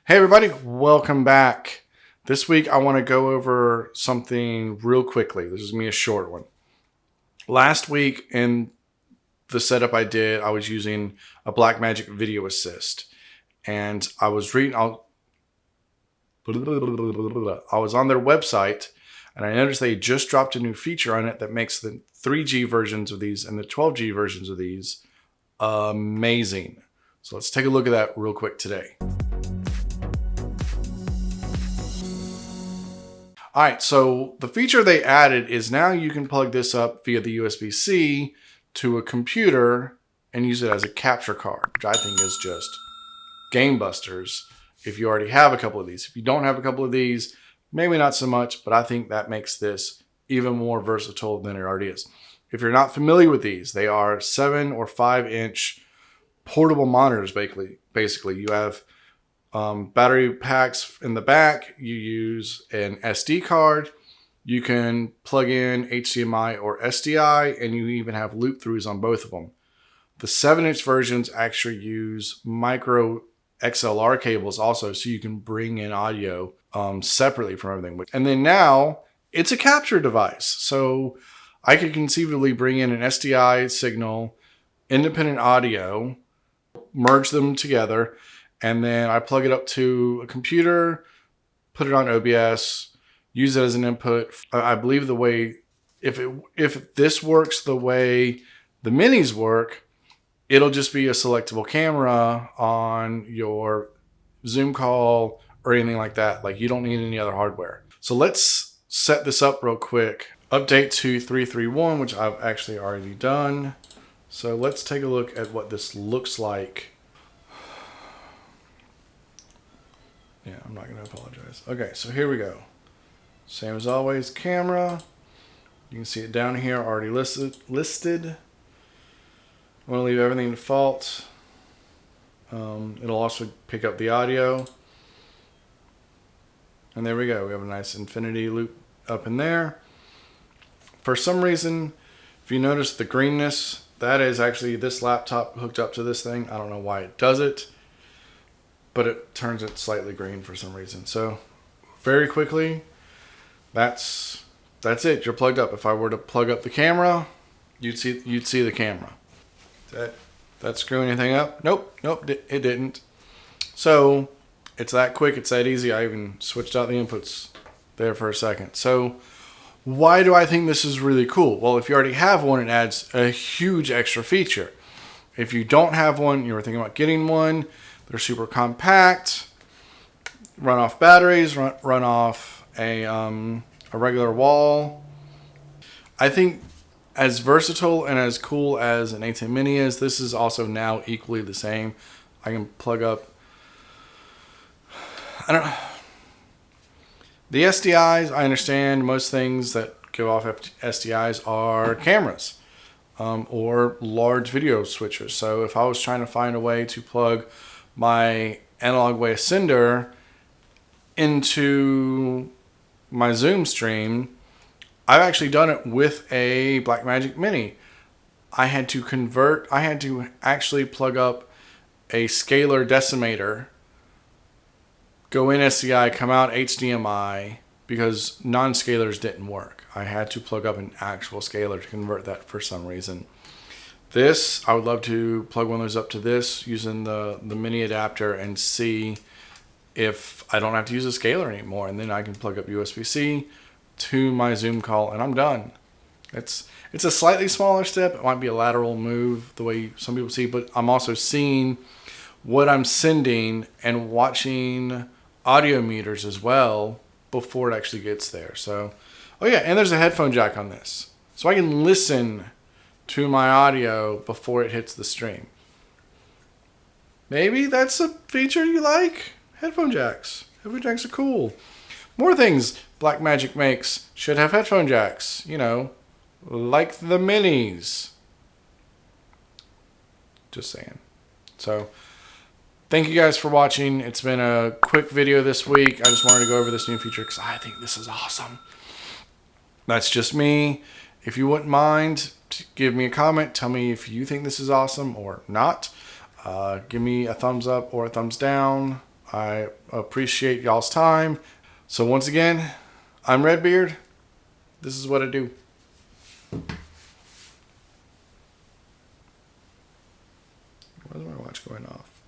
Hey everybody, welcome back. This week I want to go over something real quickly. This is going to be a short one. Last week in the setup I did, I was using a Blackmagic video assist. And I was on their website and I noticed they just dropped a new feature on it that makes the 3G versions of these and the 12G versions of these amazing. So let's take a look at that real quick today. All right, so the feature they added is now you can plug this up via the USB-C to a computer and use it as a capture card, which I think is just game busters if you already have a couple of these. If you don't have a couple of these, maybe not so much, but I think that makes this even more versatile than it already is. If you're not familiar with these, they are 7 or 5 inch portable monitors, basically. You have battery packs in the back. You use an SD card. You can plug in HDMI or SDI, and you even have loop throughs on both of them. The 7-inch versions actually use micro XLR cables also, so you can bring in audio separately from everything. And then now it's a capture device. So I could conceivably bring in an SDI signal, independent audio, merge them together, and then I plug it up to a computer, put it on OBS, use it as an input. I believe the way, if this works the way the minis work, it'll just be a selectable camera on your Zoom call or anything like that. Like, you don't need any other hardware. So let's set this up real quick. Update to 3.3.1, which I've actually already done. So let's take a look at what this looks like. Yeah, I'm not going to apologize. Okay, so here we go. Same as always, camera. You can see it down here, already listed. I'm going to leave everything default. It'll also pick up the audio. And there we go. We have a nice infinity loop up in there. For some reason, if you notice the greenness, that is actually this laptop hooked up to this thing. I don't know why it does it, but it turns it slightly green for some reason. So very quickly, that's it. You're plugged up. If I were to plug up the camera, you'd see the camera. That screw anything up? Nope, it didn't. So it's that quick, it's that easy. I even switched out the inputs there for a second. So why do I think this is really cool? Well, if you already have one, it adds a huge extra feature. If you don't have one, you were thinking about getting one, they're super compact, run off batteries, run off a regular wall. I think as versatile and as cool as an A10 Mini is, this is also now equally the same. I can plug up, the SDIs. I understand most things that go off SDIs are cameras or large video switchers. So if I was trying to find a way to plug my analog way sender into my Zoom stream, I've actually done it with a Blackmagic Mini. I had to actually plug up a scalar decimator, go in SDI, come out HDMI, because non-scalars didn't work. I had to plug up an actual scalar to convert that for some reason. This, I would love to plug one of those up to this using the mini adapter and see if I don't have to use a scalar anymore. And then I can plug up USB-C to my Zoom call and I'm done. It's a slightly smaller step. It might be a lateral move the way some people see, but I'm also seeing what I'm sending and watching audio meters as well before it actually gets there. So, oh yeah, and there's a headphone jack on this. So I can listen to my audio before it hits the stream. Maybe that's a feature you like. Headphone jacks. Headphone jacks are cool. More things Blackmagic makes should have headphone jacks, you know, like the minis. Just saying. So, thank you guys for watching. It's been a quick video this week. I just wanted to go over this new feature because I think this is awesome. That's just me. If you wouldn't mind, give me a comment. Tell me if you think this is awesome or not. Give me a thumbs up or a thumbs down. I appreciate y'all's time. So once again, I'm Redbeard. This is what I do. Why is my watch going off?